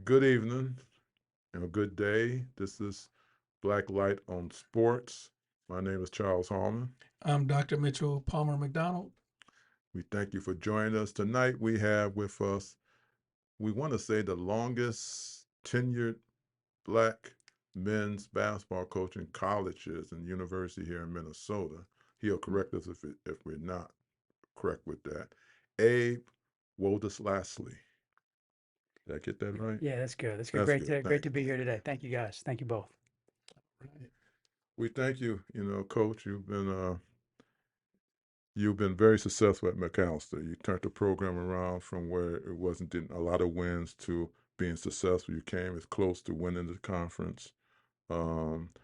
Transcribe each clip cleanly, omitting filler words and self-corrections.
Good evening and a good day. This is Blacklight on Sports. My name is Charles Hallman. I'm Dr. Mitchell Palmer McDonald. We thank you for joining us. Tonight we have with us, we want to say the longest tenured black men's basketball coach in colleges and university here in Minnesota. He'll correct us if we're not correct with that. Abe Woldeslassie. Did I get that right? Yeah, that's good. That's good. That's good. Great Thank to be here today. Thank you guys. Thank you both. you. We thank you. Coach, you've been very successful at Macalester. You turned the program around from where it wasn't getting a lot of wins to being successful. You came as close to winning the conference.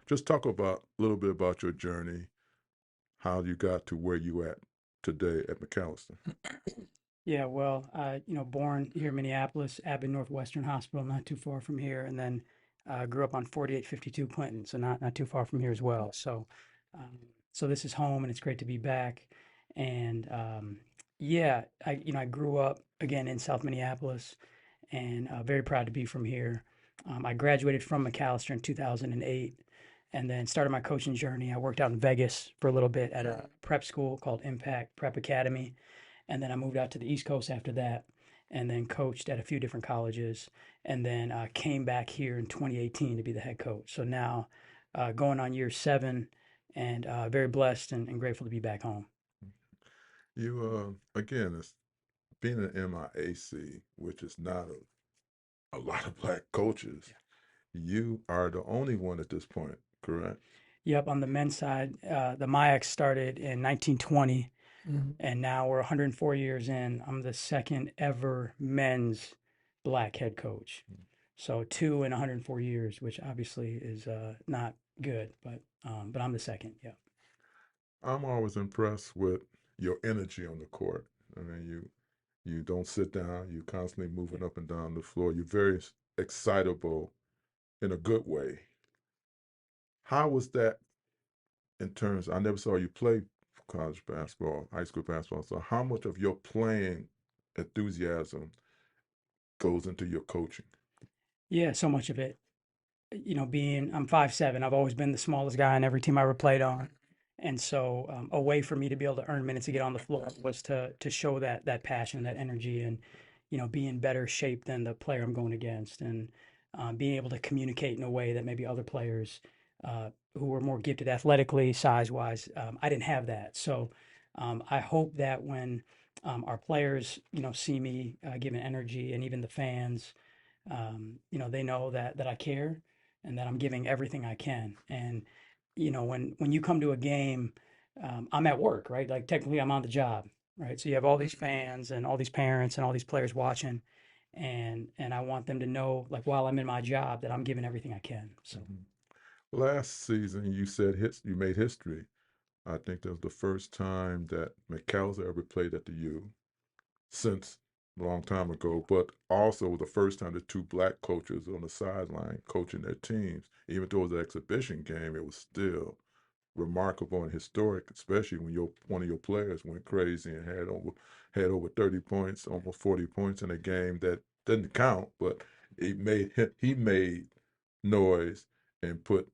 Just talk about a little bit about your journey, how you got to where you at today at Macalester. Yeah, well, born here in Minneapolis, Abe Northwestern Hospital, not too far from here, and then grew up on 4852 Clinton, so not too far from here as well. Um, so this is home, and it's great to be back. And yeah, I grew up again in South Minneapolis, and very proud to be from here. I graduated from Macalester in 2008, and then started my coaching journey. I worked out in Vegas for a little bit at a prep school called Impact Prep Academy, and then I moved out to the East Coast after that, and then coached at a few different colleges, and then came back here in 2018 to be the head coach. So now, going on year 7, and very blessed and grateful to be back home. You, again, it's being an MIAC, which is not a lot of black coaches. You are the only one at this point, correct? Yep, on the men's side, the MIAC started in 1920, Mhm. and now we're 104 years in. I'm the second ever men's black head coach. So 2 in 104 years, which obviously is not good, but I'm the second. Yeah. I'm always impressed with your energy on the court. I mean, you don't sit down. You're constantly moving up and down the floor. You're very excitable in a good way. How was that in terms? I never saw you play college basketball, high school basketball. So how much of your playing enthusiasm goes into your coaching? Yeah, so much of it. I'm 5'7", I've always been the smallest guy on every team I ever played on. And so a way for me to be able to earn minutes to get on the floor was to show that passion, that energy, and be in better shape than the player I'm going against, and being able to communicate in a way that maybe other players who were more gifted athletically, size wise, I didn't have that. So I hope that when our players see me giving energy, and even the fans, they know that I care and that I'm giving everything I can. And when you come to a game, I'm at work, right? Like technically, I'm on the job, right? So you have all these fans and all these parents and all these players watching, and I want them to know, like, while I'm in my job, that I'm giving everything I can. So Mhm. Last season, you said you made history. I think that was the first time that McAllister ever played at the U since a long time ago, but also the first time the two black coaches on the sideline coaching their teams. Even though it was an exhibition game, it was still remarkable and historic, especially when one of your players went crazy and had over 30 points, almost 40 points in a game that didn't count, but he made noise and put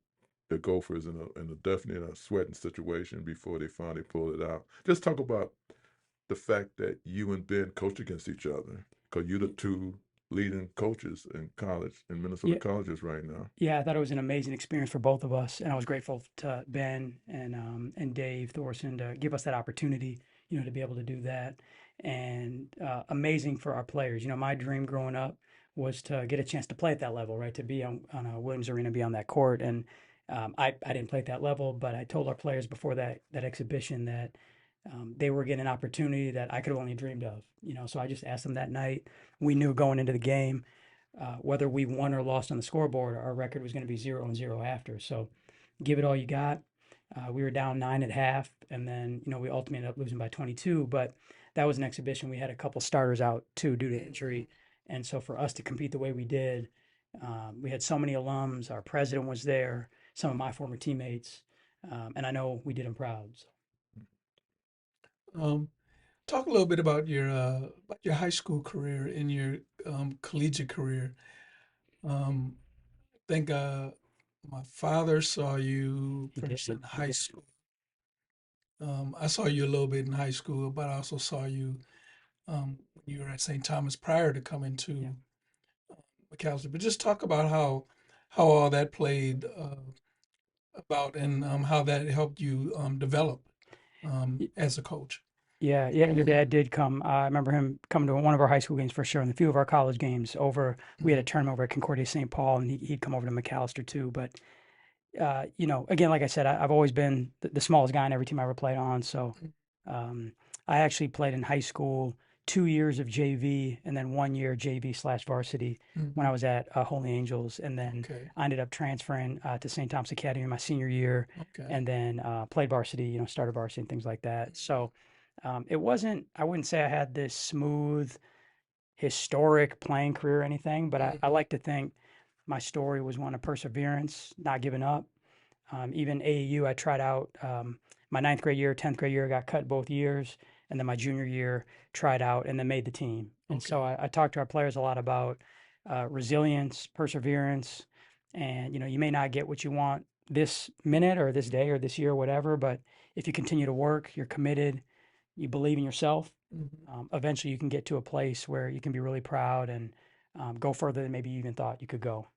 the Gophers in a definitely in a sweating situation before they finally pulled it out. Just talk about the fact that you and Ben coach against each other because you're the two leading coaches in Minnesota yeah, colleges right now. yeah, I thought it was an amazing experience for both of us, and I was grateful to Ben and Dave Thorson to give us that opportunity, to be able to do that, and amazing for our players. My dream growing up was to get a chance to play at that level, right? To be on a Williams Arena, be on that court, and I didn't play at that level, but I told our players before that exhibition that they were getting an opportunity that I could have only dreamed of. So I just asked them that night. We knew going into the game, whether we won or lost on the scoreboard, our record was going to be 0-0 after. So give it all you got. We were down 9 at half, and then we ultimately ended up losing by 22. But that was an exhibition. We had a couple starters out too due to injury, and so for us to compete the way we did, we had so many alums. Our president was there, some of my former teammates, and I know we did them proud. So. Um, Talk a little bit about your high school career and your collegiate career. Um, I think my father saw you He first did. in high school. I saw you a little bit in high school, but I also saw you when you were at St. Thomas prior to coming Yeah. to Macalester. But just talk about how all that played about and how that helped you develop Y- as a coach. Yeah, yeah, your dad did come. I remember him coming to one of our high school games for sure, and a few of our college games over. We had a Mhm. tournament over at Concordia St. Paul, and he'd come over to Macalester too. But again, like I said, I've always been the smallest guy in every team I ever played on. So um, I actually played in high school 2 years of JV and then 1 year JV/varsity when I Mhm. was at Holy Angels. And then Okay. I ended up transferring to St. Thomas Academy my senior year Okay. and then played varsity, started varsity and things like that. So it wasn't, I wouldn't say I had this smooth, historic playing career or anything, but I Mhm. like to think my story was one of perseverance, not giving up. Even AAU, I tried out my ninth grade year, 10th grade year, got cut both years. And then my junior year, tried out and then made the team. And so Okay. I talked to our players a lot about resilience, perseverance. And, you may not get what you want this minute or this day or this year or whatever, but if you continue to work, you're committed, you believe in yourself, Mhm. eventually you can get to a place where you can be really proud and go further than maybe you even thought you could go.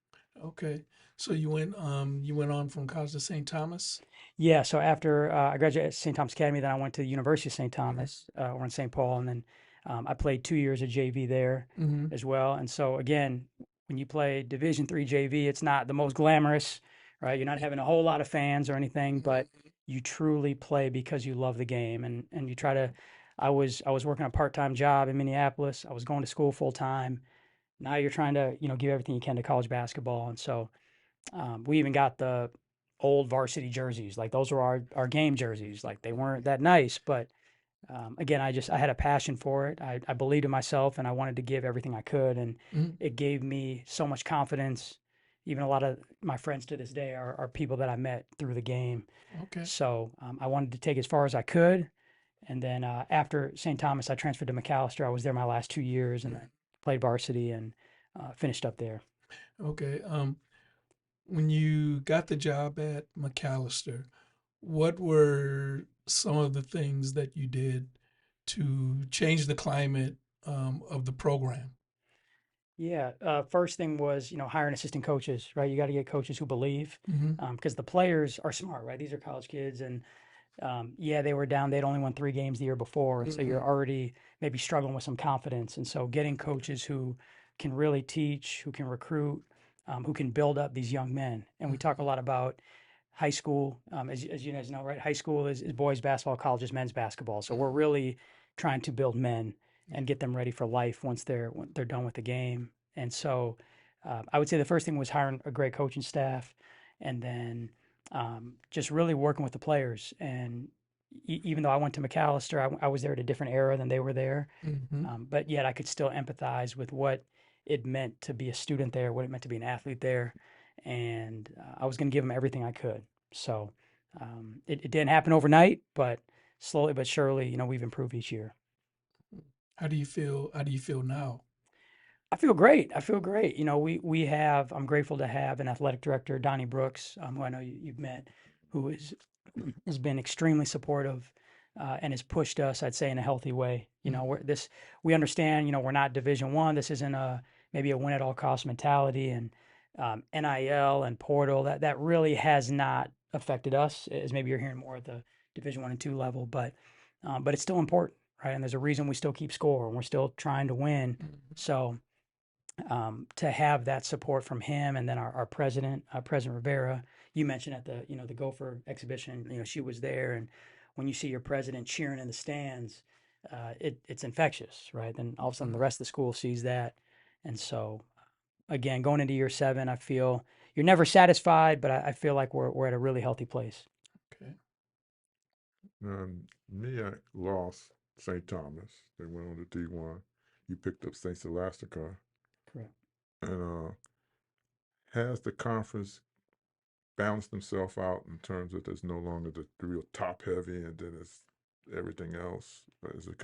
Okay. So you went on from college to St. Thomas? Yeah, so after I graduated at St. Thomas Academy, then I went to the University of St. Thomas over in St. Paul, and then I played 2 years of JV there Mm-hmm. as well. And so again, when you play Division III JV, it's not the most glamorous, right? You're not having a whole lot of fans or anything, but you truly play because you love the game, and you try to. I was working a part-time job in Minneapolis. I was going to school full time. Now you're trying to give everything you can to college basketball, and so we even got the old varsity jerseys. Like those were our game jerseys. Like they weren't that nice, but again, I had a passion for it. I believed in myself and I wanted to give everything I could, and Mm-hmm. it gave me so much confidence. Even a lot of my friends to this day are people that I met through the game. Okay. So I wanted to take as far as I could. And then after St. Thomas, I transferred to Macalester. I was there my last 2 years, and I played varsity and finished up there. Okay. When you got the job at Macalester, what were some of the things that you did to change the climate of the program? Yeah, first thing was, hiring assistant coaches, right? You got to get coaches who believe, Mm-hmm. because the players are smart, right? These are college kids, and yeah, they were down. They'd only won 3 games the year before, and so Mm-hmm. you're already maybe struggling with some confidence. And so, getting coaches who can really teach, who can recruit, who can build up these young men. And we talk a lot about high school, as you guys know, right? High school is boys basketball, college is men's basketball. So we're really trying to build men and get them ready for life once they're done with the game. And so, I would say the first thing was hiring a great coaching staff, and then just really working with the players. And even though I went to Macalester, I was there at a different era than they were there, Mm-hmm. but yet I could still empathize with what it meant to be a student there, what it meant to be an athlete there, and I was going to give them everything I could. So it didn't happen overnight, but slowly but surely, we've improved each year. How do you feel? How do you feel now? I feel great. I feel great. We have. I'm grateful to have an athletic director, Donnie Brooks, who I know you've met, who has been extremely supportive and has pushed us, I'd say, in a healthy way. We understand. We're not Division I. This isn't maybe a win at all cost mentality, and NIL and portal that really has not affected us, as maybe you're hearing more at the Division I and II level, but it's still important, right? And there's a reason we still keep score and we're still trying to win. Mm-hmm. So to have that support from him, and then our president, President Rivera, you mentioned at the Gopher exhibition, she was there, and when you see your president cheering in the stands, it's infectious, right? Then all of a sudden the rest of the school sees that, and so again, going into year 7, I feel you're never satisfied, but I feel like we're at a really healthy place. Okay. Me, I lost St. Thomas. They went on to D1. You picked up St. Scholastica. Correct. And has the conference balanced themselves out in terms of there's no longer the real top heavy and then it's everything else? Is it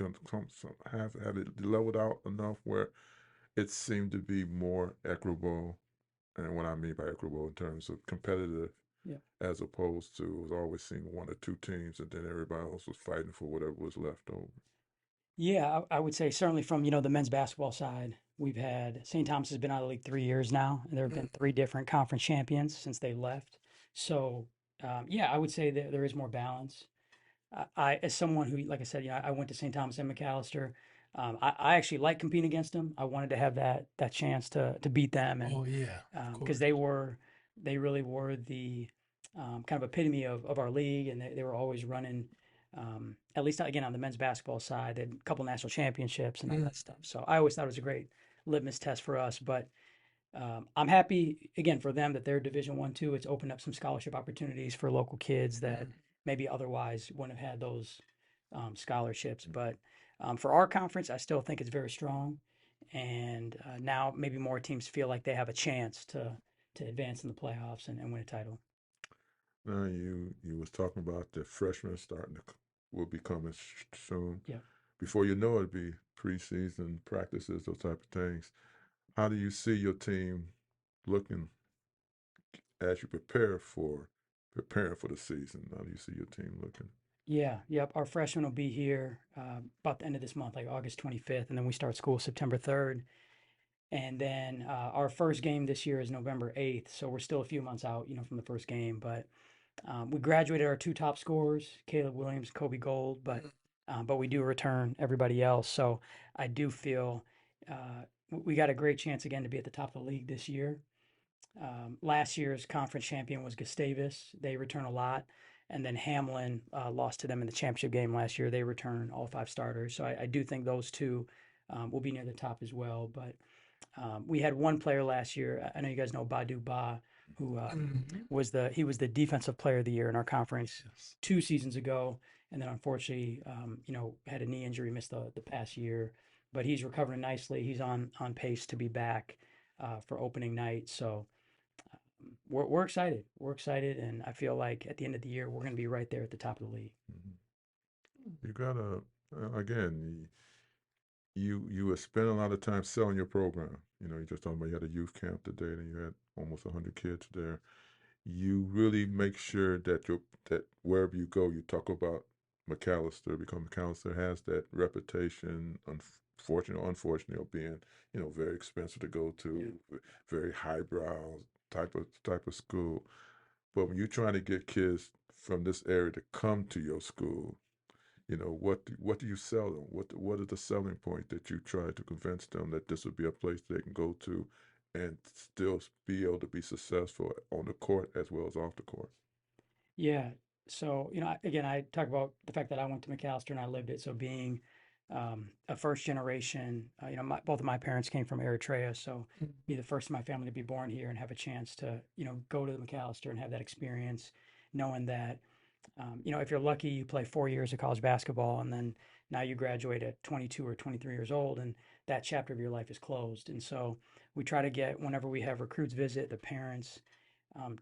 have it leveled out enough where it seemed to be more equitable and what I mean by equitable in terms of competitive, Yeah. as opposed to it was always seeing one or two teams, and then everybody else was fighting for whatever was left over. Yeah, I would say certainly from, the men's basketball side, we've had St. Thomas has been out of the league 3 years now, and there have been three different conference champions since they left. So, yeah, I would say that there is more balance. As someone who, like I said, I went to St. Thomas and Macalester. I actually like competing against them. I wanted to have that chance to beat them, and Oh yeah, of because course. they really were the kind of epitome of our league, and they were always running. At least again on the men's basketball side, they had a couple national championships and all that stuff. So I always thought it was a great litmus test for us. But I'm happy again for them that they're Division I, too. It's opened up some scholarship opportunities for local kids that maybe otherwise wouldn't have had those scholarships. But for our conference, I still think it's very strong, and now maybe more teams feel like they have a chance to advance in the playoffs and win a title. Now you was talking about the freshmen starting to will be coming soon. Yeah. Before you know it, it'll be preseason practices, those type of things. How do you see your team looking as you preparing for the season? How do you see your team looking? Yeah, yep. Our freshmen will be here about the end of this month, like August 25th, and then we start school September 3rd. And then our first game this year is November 8th, so we're still a few months out, from the first game. But we graduated our two top scorers, Caleb Williams, Kobe Gold, but we do return everybody else. So I do feel we got a great chance again to be at the top of the league this year. Last year's conference champion was Gustavus. They return a lot. And then Hallman lost to them in the championship game last year. They return all five starters. So I do think those two will be near the top as well. But we had one player last year. I know you guys know Badu Ba, who was the defensive player of the year in our conference Yes. 2 seasons ago. And then unfortunately, had a knee injury, missed the past year. But he's recovering nicely. He's on pace to be back for opening night. So we're excited. We're excited, and I feel like at the end of the year we're going to be right there at the top of the league. You gotta again. You would spend a lot of time selling your program. You just talking about you had a youth camp today, and you had almost 100 kids there. You really make sure that wherever you go, you talk about Macalester, because Macalester has that reputation, unfortunately or unfortunately, of being very expensive to go to, very highbrow type of school. But when you're trying to get kids from this area to come to your school, what do you sell them? What is the selling point that you try to convince them that this would be a place they can go to and still be able to be successful on the court as well as off the court? Yeah. So, again, I talk about the fact that I went to Macalester and I lived it. So being a first generation, both of my parents came from Eritrea. So be the first in my family to be born here and have a chance to, go to the Macalester and have that experience, knowing that, if you're lucky, you play 4 years of college basketball and then now you graduate at 22 or 23 years old and that chapter of your life is closed. And so we try to get, whenever we have recruits visit, the parents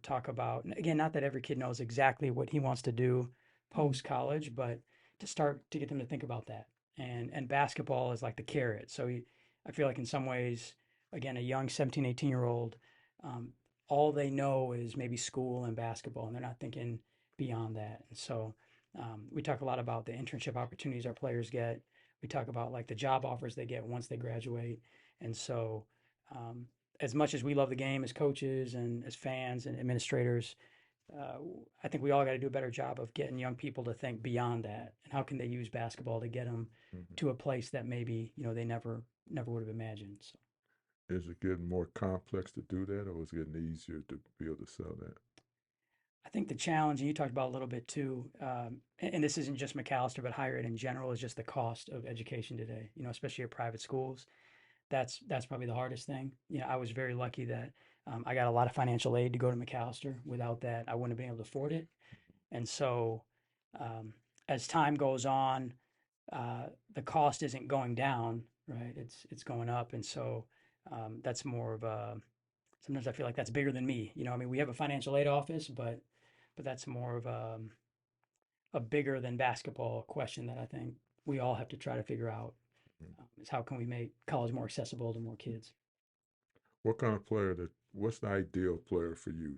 talk about, again, not that every kid knows exactly what he wants to do post college, but to start to get them to think about that. And basketball is like the carrot. So I feel like in some ways, again, a young 17, 18-year-old, all they know is maybe school and basketball, and they're not thinking beyond that. And so we talk a lot about the internship opportunities our players get. We talk about like the job offers they get once they graduate. And so as much as we love the game as coaches and as fans and administrators, I think we all got to do a better job of getting young people to think beyond that and how can they use basketball to get them to a place that maybe they never would have imagined. So. Is it getting more complex to do that, or is it getting easier to be able to sell that? I think the challenge, and you talked about a little bit too, and this isn't just Macalester, but higher ed in general, is just the cost of education today. Especially at private schools. That's probably the hardest thing. I was very lucky that I got a lot of financial aid to go to Macalester. Without that, I wouldn't have been able to afford it. And so, as time goes on, the cost isn't going down, right? It's going up, and so that's more of a. Sometimes I feel like that's bigger than me. I mean, we have a financial aid office, but that's more of a bigger than basketball question that I think we all have to try to figure out. Is how can we make college more accessible to more kids? What kind of player that what's the ideal player for you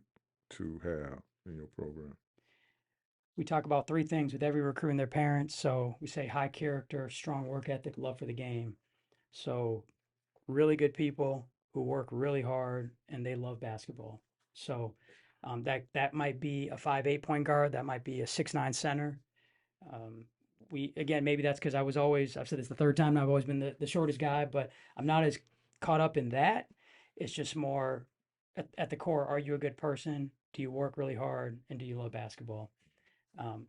to have in your program? We talk about three things with every recruit and their parents. So we say high character, strong work ethic, love for the game. So really good people who work really hard and they love basketball. So that might be a 5'8" point guard, that might be a 6'9" center. Um, we again maybe that's because I've said this the third time, and I've always been the shortest guy, but I'm not as caught up in that. It's just more at the core. Are you a good person? Do you work really hard? And do you love basketball?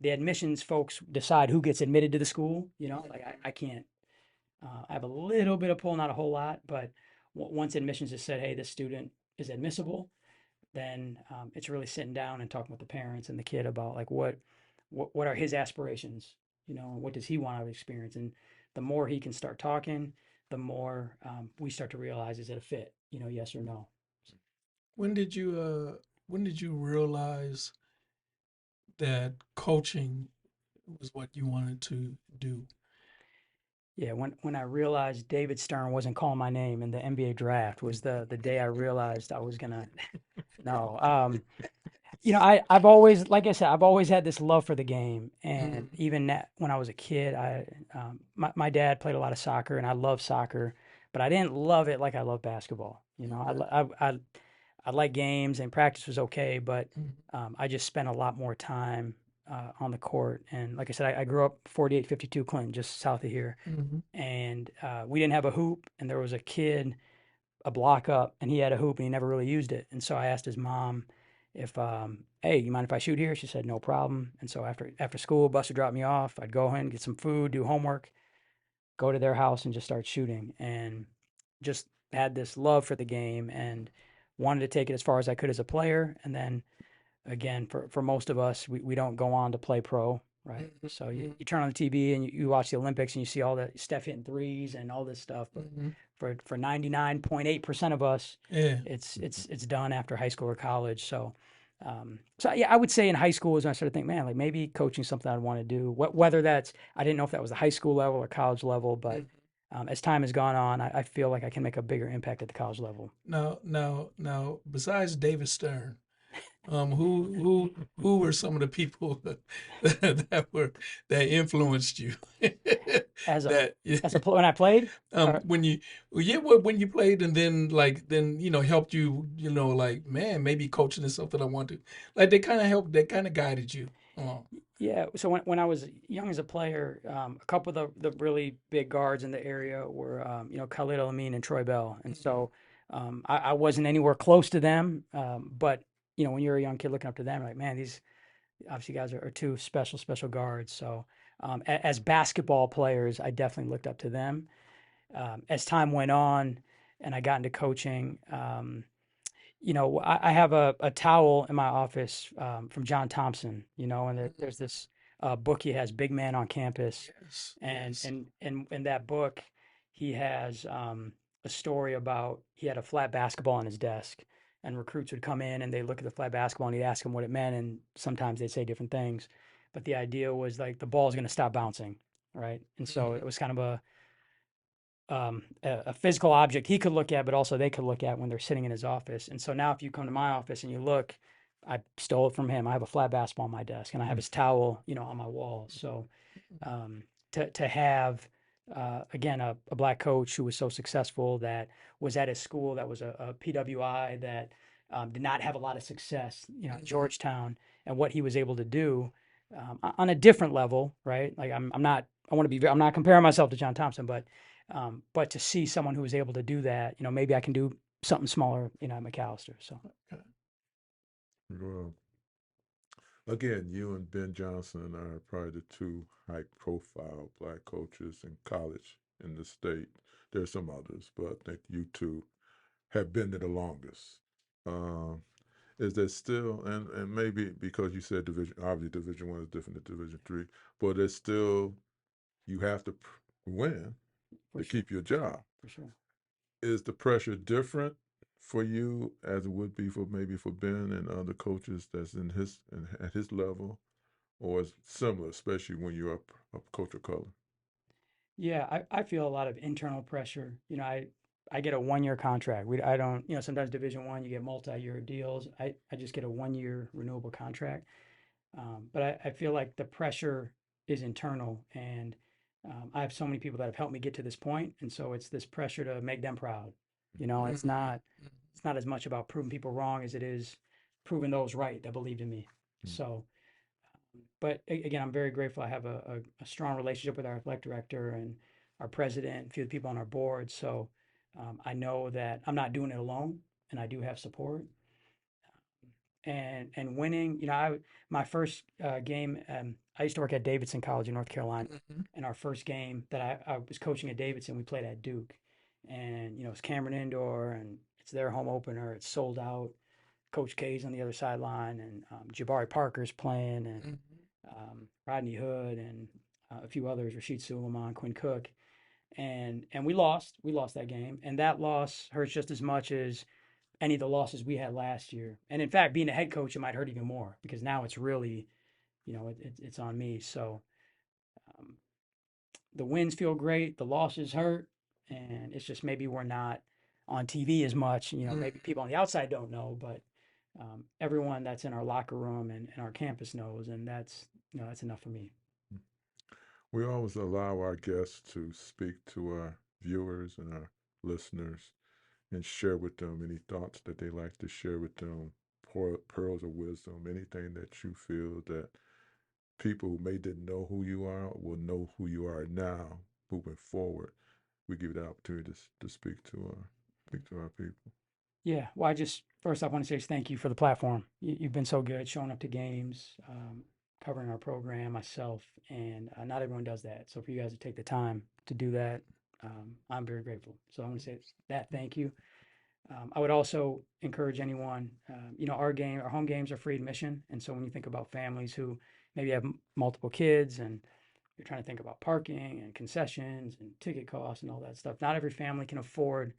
The admissions folks decide who gets admitted to the school. You know, like I can't. I have a little bit of pull, not a whole lot, but once admissions has said, hey, this student is admissible, then it's really sitting down and talking with the parents and the kid about like what are his aspirations, you know, what does he want out of the experience, and the more he can start talking, the more we start to realize is it a fit, you know, yes or no. When did you realize that coaching was what you wanted to do? Yeah, when I realized David Stern wasn't calling my name in the NBA draft was the day I realized I was gonna no. You know, I've always, like I said, I've always had this love for the game, and even when I was a kid, my dad played a lot of soccer, and I love soccer, but I didn't love it like I love basketball. You know, I like games and practice was okay, but I just spent a lot more time on the court. And like I said, I grew up 4852 Clinton, just south of here, Mm-hmm. and we didn't have a hoop, and there was a kid a block up, and he had a hoop, and he never really used it. And so I asked his mom if, hey, you mind if I shoot here? She said no problem. And so after school, bus would drop me off. I'd go in, get some food, do homework, go to their house, and just start shooting. And just had this love for the game and wanted to take it as far as I could as a player. And then again, for most of us, we don't go on to play pro, right? So you turn on the TV and you watch the Olympics and you see all the Steph hitting threes and all this stuff. But for 99.8% of us, Yeah. it's done after high school or college. So so yeah, I would say in high school is when I started to think, man, like maybe coaching something I'd want to do. Whether that's I didn't know if that was the high school level or college level, but as time has gone on, I feel like I can make a bigger impact at the college level. Now, besides David Stern, who were some of the people that influenced you? As a that when I played, when you when you played, and then helped you, like, man, maybe coaching is something I want to, like, they kind of helped, they kind of guided you along. yeah. So when I was young as a player, a couple of the really big guards in the area were, Khalid El-Amin and Troy Bell. And so I wasn't anywhere close to them. But, when you're a young kid looking up to them, like, man, these obviously guys are two special guards. So as basketball players, I definitely looked up to them. As time went on and I got into coaching, I have a towel in my office from John Thompson, and there's this book he has, Big Man on Campus. Yes, And yes. and in that book, he has a story about he had a flat basketball on his desk, and recruits would come in and they look at the flat basketball and he'd ask them what it meant, and sometimes they'd say different things, but the idea was like the ball is going to stop bouncing, right? And so it was kind of a physical object he could look at, but also they could look at when they're sitting in his office. And so now, if you come to my office and you look, I stole it from him. I have a flat basketball on my desk, and I have his towel, on my wall. So to have again a black coach who was so successful, that was at his school, that was a PWI, that did not have a lot of success, at Georgetown, and what he was able to do on a different level, right? Like I'm not. I want to be. I'm not comparing myself to John Thompson, but to see someone who was able to do that, maybe I can do something smaller, at Macalester. So Well, again, you and Ben Johnson are probably the two high-profile black coaches in college in the state. There's some others, but I think you two have been there the longest. Um, is there still, and maybe because you said division, obviously Division One is different than Division Three, but there's still you have to win for to sure, keep your job. for sure. Is the pressure different for you as it would be for maybe for Ben and other coaches that's at his level, or is it similar, especially when you're a coach of color? Yeah, I feel a lot of internal pressure. I get a 1-year contract. I don't, sometimes Division I, you get multi-year deals. I just get a 1-year renewable contract. But I feel like the pressure is internal, and I have so many people that have helped me get to this point, and so it's this pressure to make them proud. It's not as much about proving people wrong as it is proving those right that believed in me. So, but again, I'm very grateful. I have a strong relationship with our athletic director and our president, a few of the people on our board. So I know that I'm not doing it alone, and I do have support. And winning, my first game, I used to work at Davidson College in North Carolina, and our first game that I was coaching at Davidson, we played at Duke, and it's Cameron Indoor, and it's their home opener. It's sold out. Coach K's on the other sideline, and Jabari Parker's playing, and Rodney Hood, and a few others, Rashid Suleiman, Quinn Cook, and we lost. We lost that game, and that loss hurts just as much as any of the losses we had last year. And in fact, being a head coach, it might hurt even more because now it's really, it's on me. So the wins feel great, the losses hurt, and it's just maybe we're not on TV as much. Maybe people on the outside don't know, but everyone that's in our locker room and our campus knows, and that's enough for me. We always allow our guests to speak to our viewers and our listeners and share with them any thoughts that they like to share with them, pearls of wisdom, anything that you feel that people who may didn't know who you are will know who you are now moving forward. We give you the opportunity to speak to our people. Yeah, well, first off, I want to say thank you for the platform. You've been so good showing up to games, covering our program, myself, and not everyone does that. So for you guys to take the time to do that, I'm very grateful. So I want to say that thank you. I would also encourage anyone, our home games are free admission. And so when you think about families who maybe have multiple kids and you're trying to think about parking and concessions and ticket costs and all that stuff, not every family can afford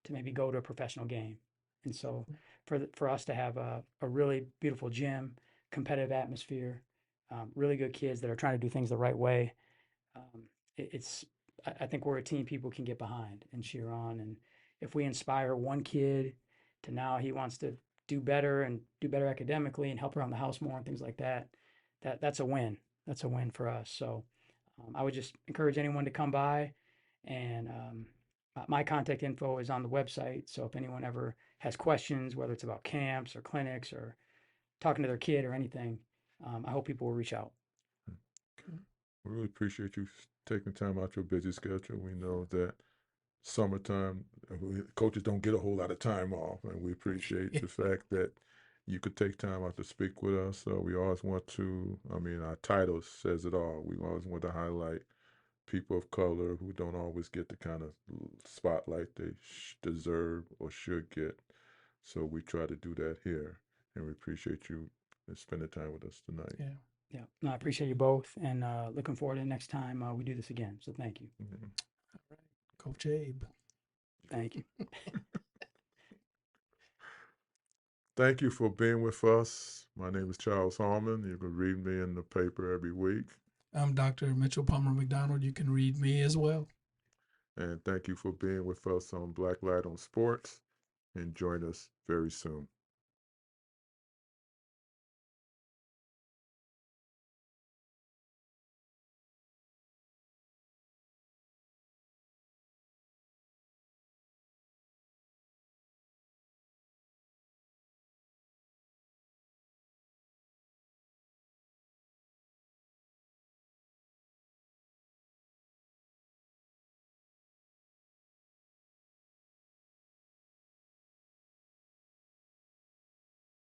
to maybe go to a professional game. And so for us to have a really beautiful gym, competitive atmosphere, really good kids that are trying to do things the right way, I think we're a team people can get behind and cheer on. And if we inspire one kid to now he wants to do better and do better academically and help around the house more and things like that, that's a win. That's a win for us. So I would just encourage anyone to come by, and my contact info is on the website. So if anyone ever has questions, whether it's about camps or clinics or talking to their kid or anything, I hope people will reach out. Okay. We really appreciate you taking time out your busy schedule. We know that summertime, coaches don't get a whole lot of time off, and we appreciate the fact that you could take time out to speak with us. So we always want to, our title says it all. We always want to highlight people of color who don't always get the kind of spotlight they deserve or should get. So we try to do that here, and we appreciate you spending time with us tonight. Yeah. Yeah, no, I appreciate you both, and looking forward to the next time we do this again. So thank you. Mm-hmm. All right, Coach Abe. Thank you. Thank you for being with us. My name is Charles Hallman. You can read me in the paper every week. I'm Dr. Mitchell-Palmer-McDonald. You can read me as well. And thank you for being with us on Blacklight on Sports. And join us very soon.